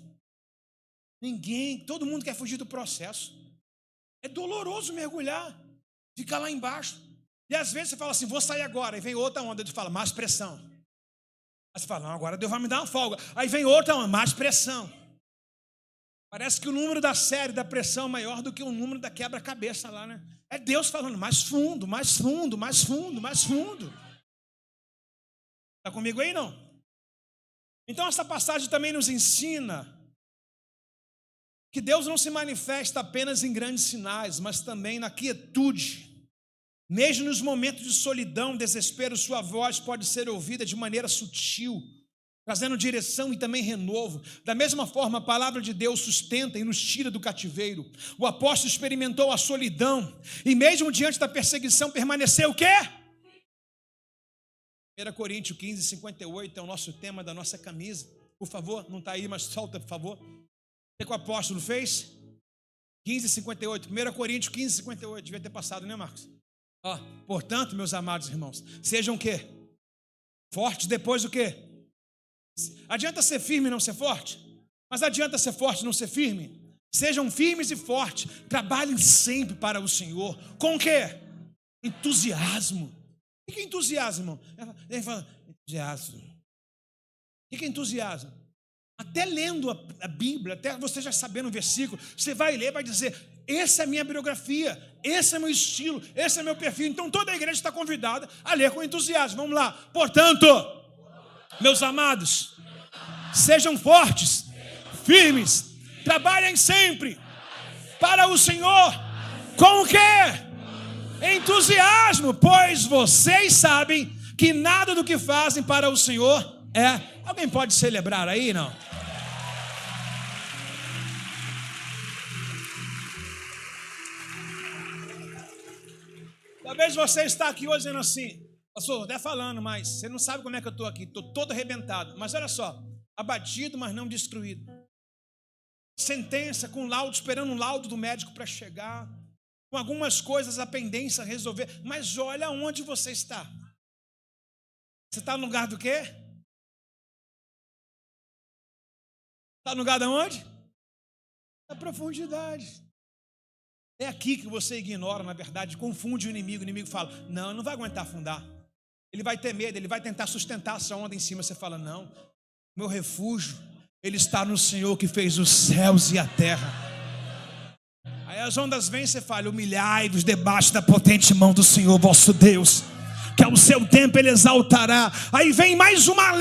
Todo mundo quer fugir do processo. É doloroso mergulhar, ficar lá embaixo. E às vezes você fala assim, vou sair agora. Aí vem outra onda, Deus fala, mais pressão. Aí você fala, não, agora Deus vai me dar uma folga. Aí vem outra onda, mais pressão. Parece que o número da série da pressão é maior do que o número da quebra-cabeça lá, né? É Deus falando, mais fundo, mais fundo, mais fundo, mais fundo. Está comigo aí, não? Então essa passagem também nos ensina que Deus não se manifesta apenas em grandes sinais, mas também na quietude. Mesmo nos momentos de solidão, desespero, sua voz pode ser ouvida de maneira sutil, trazendo direção e também renovo. Da mesma forma, a palavra de Deus sustenta e nos tira do cativeiro. O apóstolo experimentou a solidão e mesmo diante da perseguição permaneceu o quê? 1 Coríntios 15, 58 é o nosso tema da nossa camisa. Por favor, não está aí, mas solta, por favor. O que o apóstolo fez? 15, 58. 1 Coríntios 15, 58. Devia ter passado, né, Marcos? Portanto, meus amados irmãos, sejam o quê? Fortes depois do quê? Adianta ser firme e não ser forte? Mas adianta ser forte e não ser firme? Sejam firmes e fortes, trabalhem sempre para o Senhor. Com o quê? Entusiasmo. O que é entusiasmo, irmão? Ele fala, entusiasmo. O que é entusiasmo? Até lendo a Bíblia, até você já sabendo o versículo, você vai ler e vai dizer, essa é a minha biografia, esse é meu estilo, esse é meu perfil. Então toda a igreja está convidada a ler com entusiasmo. Vamos lá. Portanto, meus amados, sejam fortes, firmes, trabalhem sempre para o Senhor. Com o quê? Entusiasmo, pois vocês sabem que nada do que fazem para o Senhor é. Alguém pode celebrar aí, não? Talvez você está aqui hoje dizendo assim, pastor, até falando, mas você não sabe como é que eu estou aqui, estou todo arrebentado. Mas olha só, abatido, mas não destruído. Sentença com laudo, esperando um laudo do médico para chegar, com algumas coisas a pendência a resolver. Mas olha onde você está. Você está no lugar do quê? Está no lugar de onde? Da profundidade. É aqui que você ignora, na verdade, confunde o inimigo fala, não, ele não vai aguentar afundar. Ele vai ter medo, ele vai tentar sustentar essa onda em cima. Você fala, não, meu refúgio, ele está no Senhor que fez os céus e a terra. Aí as ondas vêm e você fala, humilhai-vos debaixo da potente mão do Senhor vosso Deus, que ao seu tempo ele exaltará. Aí vem mais uma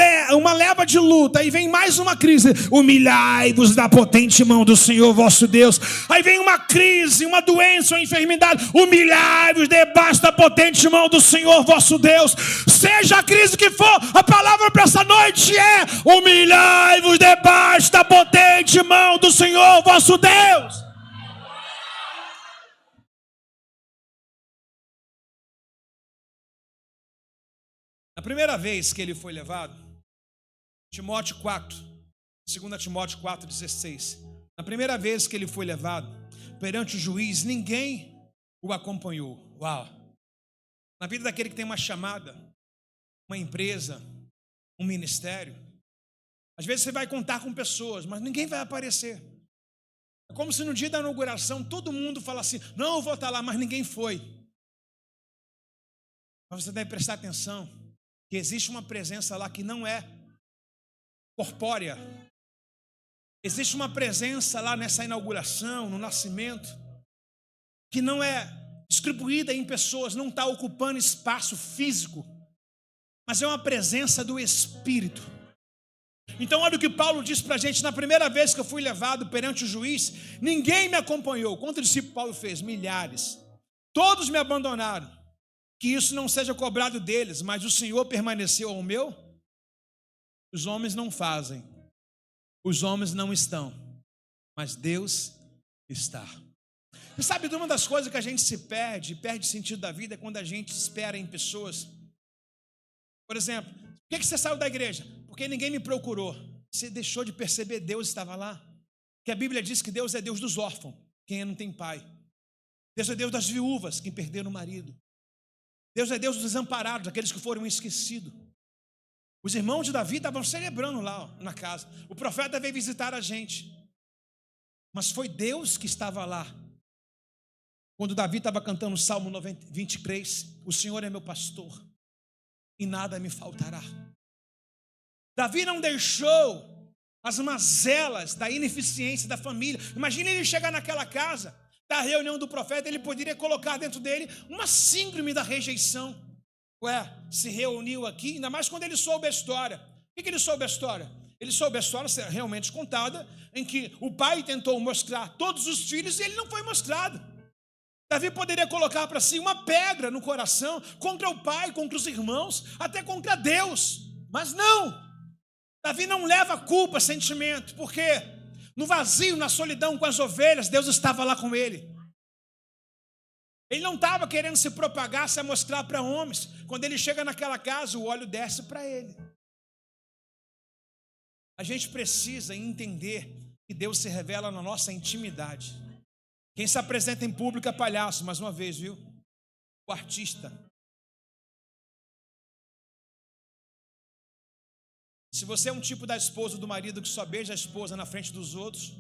leva de luta, aí vem mais uma crise, humilhai-vos da potente mão do Senhor vosso Deus. Aí vem uma crise, uma doença, uma enfermidade, humilhai-vos debaixo da potente mão do Senhor vosso Deus. Seja a crise que for, a palavra para essa noite é, humilhai-vos debaixo da potente mão do Senhor vosso Deus. Na primeira vez que ele foi levado, Timóteo 4, 2 Timóteo 4,16. Na primeira vez que ele foi levado perante o juiz, ninguém o acompanhou. Uau! Na vida daquele que tem uma chamada, uma empresa, um ministério, às vezes você vai contar com pessoas, mas ninguém vai aparecer. É como se no dia da inauguração todo mundo falasse, não, eu vou estar lá, mas ninguém foi. Mas você deve prestar atenção que existe uma presença lá que não é corpórea. Existe uma presença lá nessa inauguração, no nascimento, que não é distribuída em pessoas, não está ocupando espaço físico, mas é uma presença do Espírito. Então olha o que Paulo diz para a gente: na primeira vez que eu fui levado perante o juiz, ninguém me acompanhou. Quantos discípulos Paulo fez? Milhares. Todos me abandonaram. Que isso não seja cobrado deles, mas o Senhor permaneceu ao meu. Os homens não fazem, os homens não estão, mas Deus está. E sabe, uma das coisas que a gente se perde sentido da vida, é quando a gente espera em pessoas. Por exemplo, por que você saiu da igreja? Porque ninguém me procurou. Você deixou de perceber Deus estava lá? Que a Bíblia diz que Deus é Deus dos órfãos, quem não tem pai. Deus é Deus das viúvas, quem perderam o marido. Deus é Deus dos desamparados, aqueles que foram esquecidos. Os irmãos de Davi estavam celebrando lá na casa. O profeta veio visitar a gente. Mas foi Deus que estava lá. Quando Davi estava cantando o Salmo 23, o Senhor é meu pastor e nada me faltará. Davi não deixou as mazelas da ineficiência da família. Imagina ele chegar naquela casa, da reunião do profeta, ele poderia colocar dentro dele uma síndrome da rejeição. Se reuniu aqui, ainda mais quando ele soube a história. O que ele soube a história? Ele soube a história realmente contada, em que o pai tentou mostrar todos os filhos e ele não foi mostrado. Davi poderia colocar para si uma pedra no coração, contra o pai, contra os irmãos, até contra Deus. Mas não, Davi não leva culpa, sentimento, porque no vazio, na solidão com as ovelhas, Deus estava lá com ele. Ele não estava querendo se propagar, se mostrar para homens. Quando ele chega naquela casa, o óleo desce para ele. A gente precisa entender que Deus se revela na nossa intimidade. Quem se apresenta em público é palhaço, mais uma vez, viu? O artista. Se você é um tipo da esposa ou do marido que só beija a esposa na frente dos outros,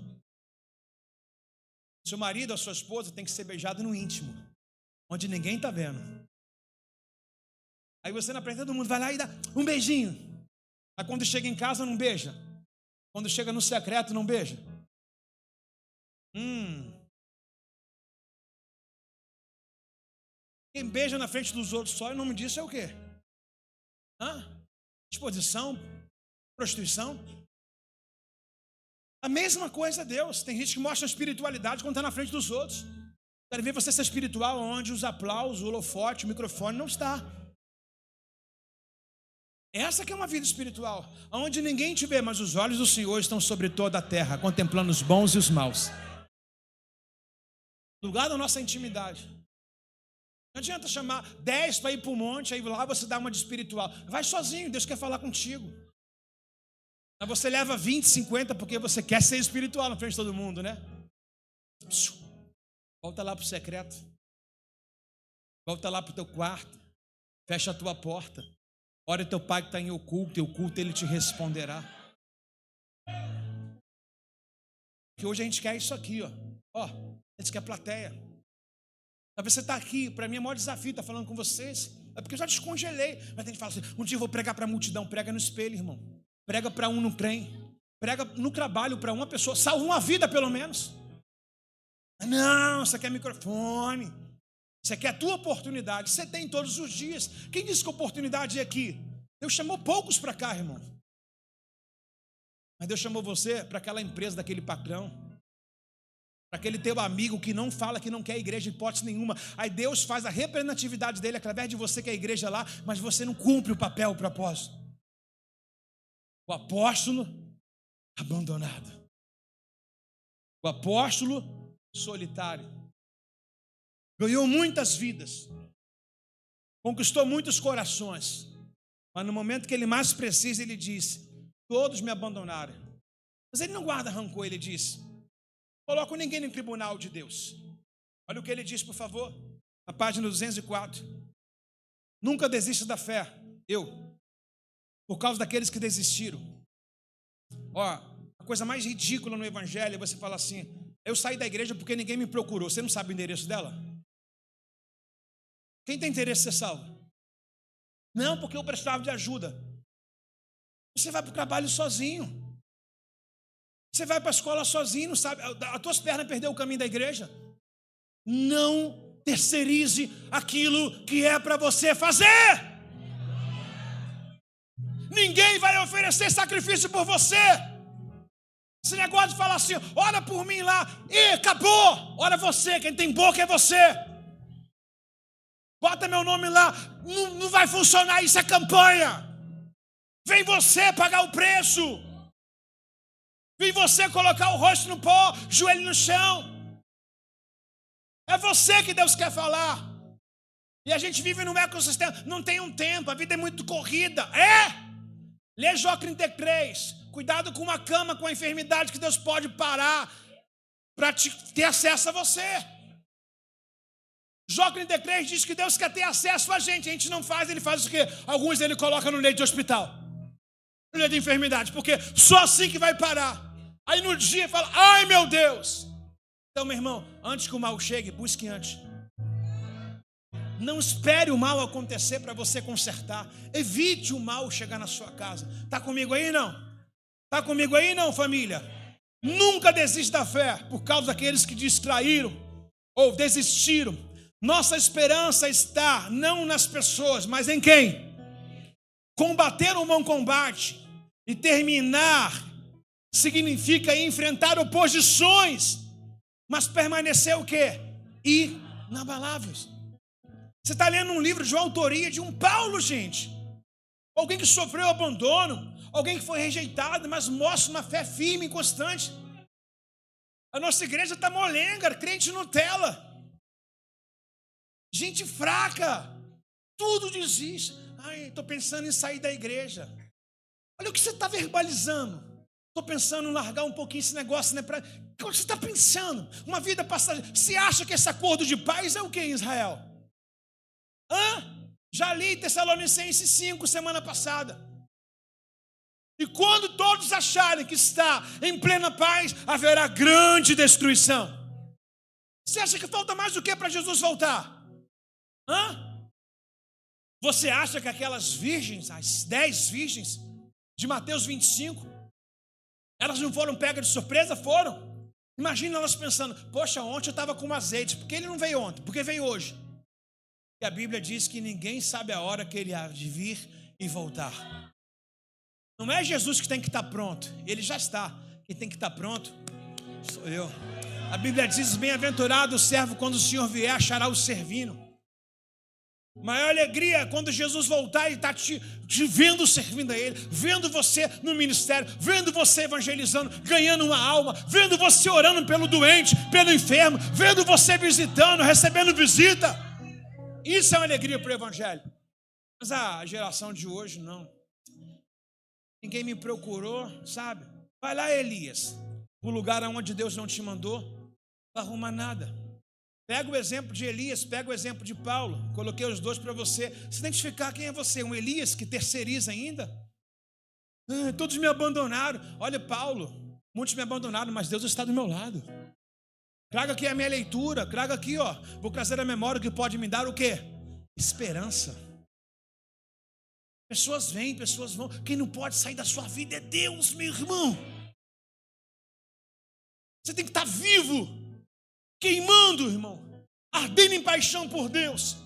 seu marido ou sua esposa tem que ser beijado no íntimo, onde ninguém está vendo. Aí você na frente de todo mundo vai lá e dá um beijinho. Aí quando chega em casa não beija. Quando chega no secreto não beija. Quem beija na frente dos outros só, o nome disso é o quê? Exposição, prostituição. A mesma coisa é Deus. Tem gente que mostra espiritualidade quando está na frente dos outros. Quero ver você ser espiritual onde os aplausos, o holofote, o microfone não está. Essa que é uma vida espiritual, onde ninguém te vê, mas os olhos do Senhor estão sobre toda a terra, contemplando os bons e os maus. Lugar da nossa intimidade. Não adianta chamar 10 para ir para o monte, aí lá você dá uma de espiritual. Vai sozinho, Deus quer falar contigo. Mas você leva 20, 50 porque você quer ser espiritual na frente de todo mundo, né? Volta lá para o secreto. Volta lá para o teu quarto. Fecha a tua porta. Ora teu pai que está em oculto, e oculto ele te responderá. Porque hoje a gente quer isso aqui, ó. A gente quer plateia. Talvez você está aqui, para mim é o maior desafio estar falando com vocês. É porque eu já descongelei. Mas tem gente que fala assim: um dia eu vou pregar para a multidão. Prega no espelho, irmão. Prega para um no trem. Prega no trabalho para uma pessoa. Salva uma vida pelo menos. Não, você quer microfone. Você quer a tua oportunidade. Você tem todos os dias. Quem disse que a oportunidade é aqui? Deus chamou poucos para cá, irmão. Mas Deus chamou você para aquela empresa daquele patrão. Para aquele teu amigo que não fala que não quer igreja em hipótese nenhuma. Aí Deus faz a representatividade dele através de você que é a igreja lá, mas você não cumpre o papel, o propósito. O apóstolo abandonado. O apóstolo solitário. Ganhou muitas vidas. Conquistou muitos corações. Mas no momento que ele mais precisa, ele diz: todos me abandonaram. Mas ele não guarda rancor, ele diz: coloco ninguém no tribunal de Deus. Olha o que ele diz, por favor. Na página 204. Nunca desista da fé. Por causa daqueles que desistiram. A coisa mais ridícula no evangelho é você falar assim: eu saí da igreja porque ninguém me procurou. Você não sabe o endereço dela? Quem tem interesse em ser salvo? Não, porque eu precisava de ajuda. Você vai para o trabalho sozinho. Você vai para a escola sozinho, não sabe? As tuas pernas perderam o caminho da igreja. Não terceirize aquilo que é para você fazer. Ninguém vai oferecer sacrifício por você. Esse negócio de falar assim, ora por mim lá, e acabou. Ora você, quem tem boca é você. Bota meu nome lá, não vai funcionar, isso é campanha. Vem você pagar o preço. Vem você colocar o rosto no pó, joelho no chão. É você que Deus quer falar. E a gente vive num ecossistema, não tem um tempo, a vida é muito corrida. Lê Jó 33. Cuidado com uma cama, com a enfermidade que Deus pode parar para ter acesso a você. Jó 33 diz que Deus quer ter acesso a gente não faz, ele faz o quê? Alguns ele coloca no leito de hospital, no leito de enfermidade, porque só assim que vai parar. Aí no dia fala, ai meu Deus. Então meu irmão, antes que o mal chegue, busque antes. Não espere o mal acontecer para você consertar. Evite o mal chegar na sua casa. Está comigo aí não? Está comigo aí não, família? Nunca desista da fé por causa daqueles que distraíram ou desistiram. Nossa esperança está não nas pessoas, mas em quem? Combater um bom combate e terminar significa enfrentar oposições, mas permanecer o quê? Inabaláveis. Você está lendo um livro de autoria de um Paulo, gente. Alguém que sofreu abandono, alguém que foi rejeitado, mas mostra uma fé firme e constante. A nossa igreja está molenga, crente Nutella. Gente fraca, tudo desiste. Ai, estou pensando em sair da igreja. Olha o que você está verbalizando. Estou pensando em largar um pouquinho esse negócio, né? O que você está pensando? Uma vida passageira. Você acha que esse acordo de paz é o que em Israel? Já li Tessalonicenses 5 semana passada. E quando todos acharem que está em plena paz, haverá grande destruição. Você acha que falta mais do que para Jesus voltar? Você acha que aquelas virgens, as 10 virgens de Mateus 25, elas não foram pegas de surpresa? Foram. Imagina elas pensando, poxa, ontem eu estava com azeite, por que ele não veio ontem? Por que veio hoje? E a Bíblia diz que ninguém sabe a hora que ele há de vir e voltar. Não é Jesus que tem que estar pronto, ele já está. Quem tem que estar pronto sou eu. A Bíblia diz, bem-aventurado o servo quando o Senhor vier, achará o servindo. Maior alegria é quando Jesus voltar e está te vendo servindo a Ele, vendo você no ministério, vendo você evangelizando, ganhando uma alma, vendo você orando pelo doente, pelo enfermo, vendo você visitando, recebendo visita. Isso é uma alegria para o evangelho. Mas a geração de hoje não. Ninguém me procurou, sabe? Vai lá, Elias, o lugar onde Deus não te mandou, não arruma nada. Pega o exemplo de Elias, pega o exemplo de Paulo. Coloquei os dois para você se identificar quem é você. Um Elias que terceiriza ainda. Todos me abandonaram. Olha, Paulo, muitos me abandonaram, mas Deus está do meu lado. Traga aqui a minha leitura, traga aqui, ó. Vou trazer a memória que pode me dar o quê? Esperança. Pessoas vêm, pessoas vão. Quem não pode sair da sua vida é Deus, meu irmão. Você tem que estar vivo, queimando, irmão, ardendo em paixão por Deus.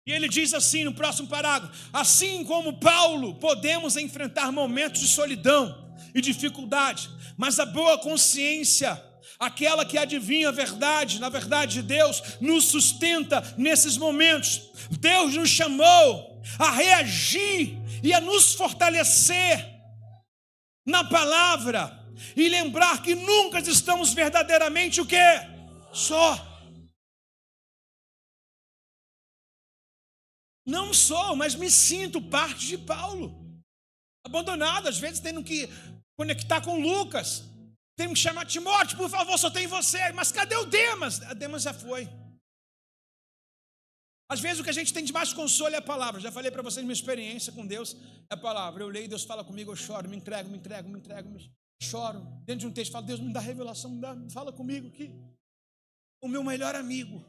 E ele diz assim no próximo parágrafo: assim como Paulo, podemos enfrentar momentos de solidão e dificuldade, mas a boa consciência, aquela que adivinha a verdade, na verdade de Deus, nos sustenta nesses momentos. Deus nos chamou a reagir e a nos fortalecer na palavra e lembrar que nunca estamos verdadeiramente o quê? Só. Não sou, mas me sinto parte de Paulo. Abandonado, às vezes tendo que conectar com Lucas. Tenho que chamar Timóteo, por favor, só tem você. Mas cadê o Demas? A Demas já foi. Às vezes o que a gente tem de mais consolo é a palavra. Já falei para vocês, minha experiência com Deus é a palavra. Eu leio, Deus fala comigo, eu choro, me entrego, choro. Dentro de um texto, falo, Deus me dá revelação, fala comigo aqui. O meu melhor amigo,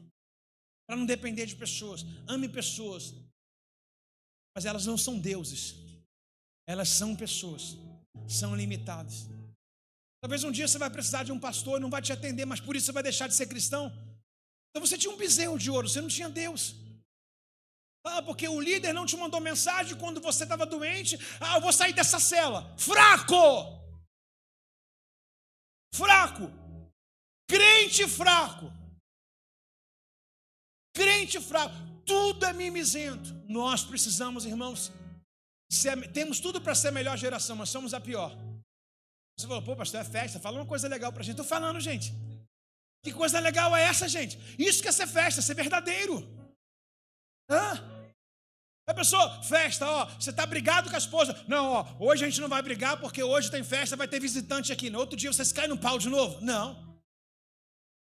para não depender de pessoas. Ame pessoas, mas elas não são deuses. Elas são pessoas, são limitadas. Talvez um dia você vai precisar de um pastor, não vai te atender, mas por isso você vai deixar de ser cristão. Então você tinha um bezerro de ouro, você não tinha Deus. Porque o líder não te mandou mensagem quando você estava doente. Eu vou sair dessa cela. Fraco! Fraco! Crente fraco! Crente fraco! Tudo é mimizento. Nós precisamos, irmãos, temos tudo para ser a melhor geração, mas somos a pior. Você falou, pô, pastor, é festa, fala uma coisa legal para a gente. Estou falando, gente. Que coisa legal é essa, gente? Isso que é ser festa, ser verdadeiro. A pessoa, festa, você está brigado com a esposa. Não, hoje a gente não vai brigar porque hoje tem festa, vai ter visitante aqui. No outro dia vocês caem no pau de novo. Não.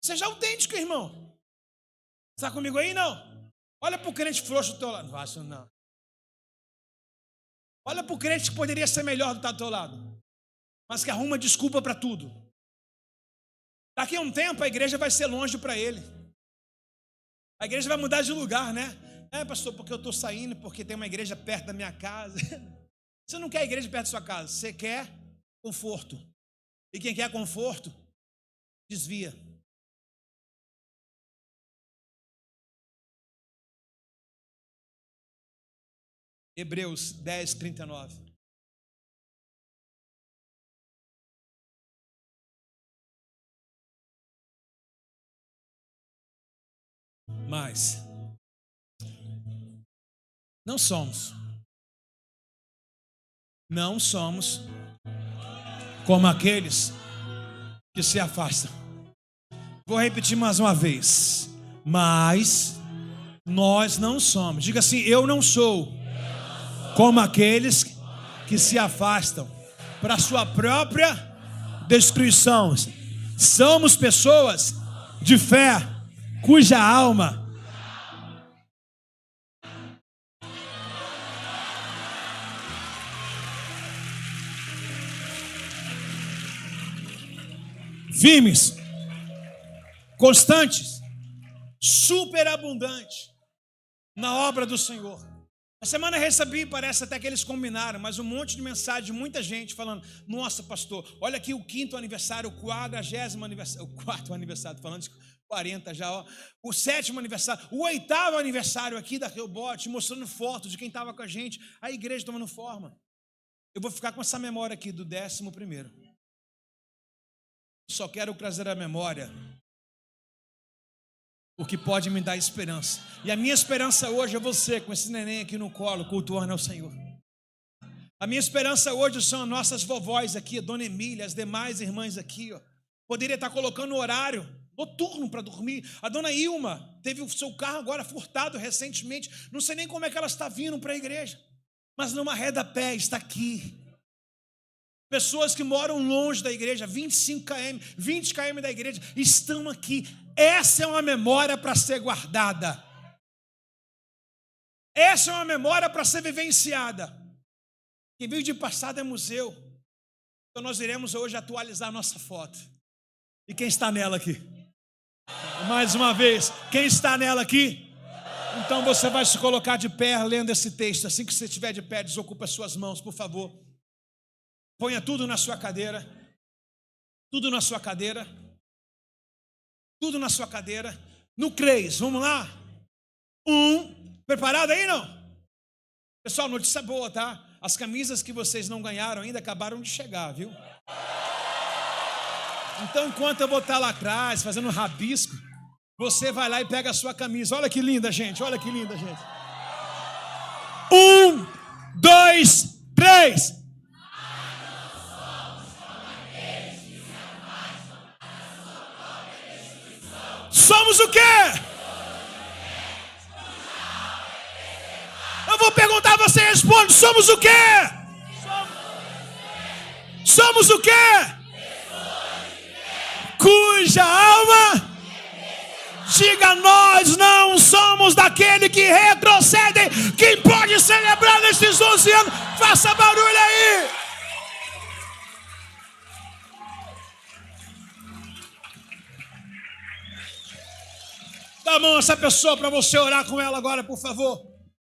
Seja autêntico, irmão. Está comigo aí? Não. Olha para o crente frouxo do teu lado. Não faço, não. Olha para o crente que poderia ser melhor do teu lado, mas que arruma desculpa para tudo. Daqui a um tempo a igreja vai ser longe para ele. A igreja vai mudar de lugar, né? Pastor, porque eu estou saindo, porque tem uma igreja perto da minha casa. Você não quer a igreja perto da sua casa, você quer conforto. E quem quer conforto, desvia. Hebreus 10, 39. Mas não somos como aqueles que se afastam. Vou repetir mais uma vez. Mas nós não somos. Diga assim, eu não sou como aqueles que se afastam para a sua própria destruição. Somos pessoas de fé, cuja alma firmes, constantes, superabundantes na obra do Senhor. A semana recebi, parece até que eles combinaram, mas um monte de mensagem de muita gente falando, nossa pastor, olha aqui o 5º aniversário, o 40º aniversário, o 4º aniversário, falando de 40 já, o 7º aniversário, o 8º aniversário aqui da Rehoboth, mostrando fotos de quem estava com a gente, a igreja tomando forma. Eu vou ficar com essa memória aqui do 11º. Só quero trazer à memória o que pode me dar esperança. E a minha esperança hoje é você, com esse neném aqui no colo, cultuando ao Senhor. A minha esperança hoje são as nossas vovós aqui, a Dona Emília, as demais irmãs aqui. Poderia estar colocando horário noturno para dormir. A Dona Ilma teve o seu carro agora furtado recentemente. Não sei nem como é que ela está vindo para a igreja. Mas numa reda-pé está aqui. Pessoas que moram longe da igreja, 25 km, 20 km da igreja, estão aqui. Essa é uma memória para ser guardada. Essa é uma memória para ser vivenciada. Quem vive de passado é museu. Então nós iremos hoje atualizar a nossa foto. E quem está nela aqui? Mais uma vez, quem está nela aqui? Então você vai se colocar de pé lendo esse texto. Assim que você estiver de pé, desocupa as suas mãos, por favor. Ponha tudo na sua cadeira. Tudo na sua cadeira. Tudo na sua cadeira. No 3, vamos lá? 1. Preparado aí, não? Pessoal, notícia boa, tá? As camisas que vocês não ganharam ainda acabaram de chegar, viu? Então, enquanto eu vou estar lá atrás, fazendo um rabisco, você vai lá e pega a sua camisa. Olha que linda, gente. Olha que linda, gente. 1, 2, 3. Somos o quê? Eu vou perguntar, você responde. Somos o quê? Somos o quê? Cuja alma, diga, nós não somos daquele que retrocedem. Quem pode celebrar nesses 11 anos? Faça barulho aí. Dá a mão a essa pessoa para você orar com ela agora, por favor.